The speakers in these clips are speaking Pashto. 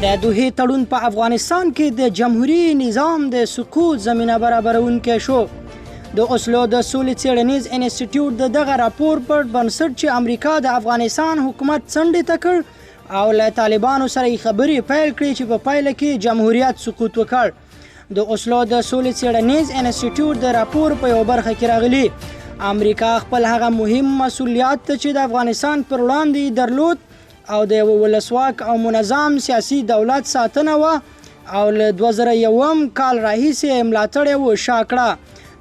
د دوحې تړون په افغانستان کې د جمهوریت نظام د سقوط زمینه برابرونکی شو. د اوسلو د سولې څیړنیز انسټیټیوټ د دغه راپور پر بنسټ چې امریکا د افغانستان حکومت څنډې ته کړ او له طالبانو سره یې خبرې پیل کړې چې په پایله کې جمهوریت سقوط وکړ. د اوسلو د سولې څیړنیز انسټیټیوټ د راپور په یو برخه کې راغلي امریکا خپل هغه مهم مسولیت چې د افغانستان پر وړاندې درلود او د ولسواک او منظم سیاسي دولت ساتنه و او له 2001 کال راهیسې ملاتړ یې وشا کړه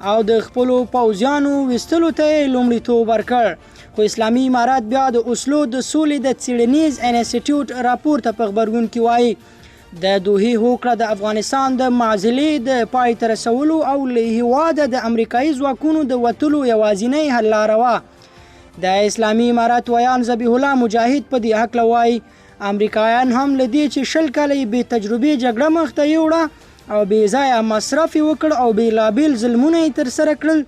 او د خپلو پوځیانو ویستلو ته یې لومړیتوب ورکړ. خو اسلامي امارات بیا د اوسلو د سولې د څیړنیز انسټیټیوټ راپور ته په غبرګون کې وایي د دوحې هوکړه د افغانستان د معزلې د پای ته رسولو او له هېواده د امریکایي ځواکونو د وتلو یوازینۍ حل لاره وه. د اسلامي امارات ویان ذبیح الله مجاهد په دې هکله وایي امریکایان هم له دې چې 20 کاله یې بې تجربې جګړه مخته یوړه او بې ځایه مصرف یې وکړ او بېلابېل ظلمونه یې ترسره کړل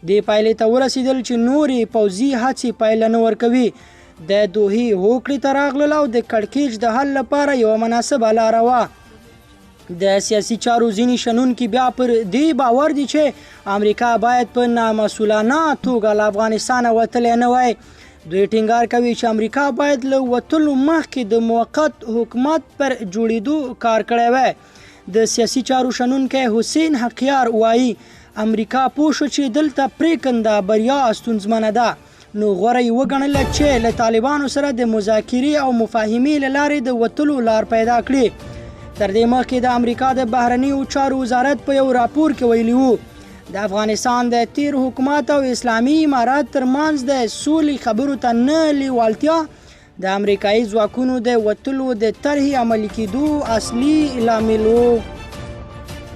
دې پایلې ته ورسېدل چې نورې پوځي هڅې پایله نه ورکوي. د دوحې هوکړې ته راغلل او د کړکېچ د حل لپاره یوه مناسبه لاره وه. د سیاسي چارو ځینې شنونکي بیا پر دې باور دي چې امریکا باید په نامسؤلانه توګه له افغانستانه وتلی نه وای. دوی ټینګار کوي چې امریکا باید له وتلو مخکې د موقت حکومت پر جوړېدو کار کړی وای. د سیاسي چارو شنونکی حسین حقیار وایي امریکا پوه شو چې دلته پرېکنده بریا ستونزمنه ده نو غوره یې وګڼله چې له طالبانو سره د مذاکرې او مفاهمې له لارې د وتلو لار پیدا کړي. تر دې مخکې د امریکا د بهرنیو چارو وزارت په یو راپور کې ویلي وو د افغانستان د تیر حکومت او اسلامي امارات ترمنځ د سولې خبرو ته نه لیوالتیا د امریکایي ځواکونو د وتلو د طرحې عملي کېدو اصلي لامل و.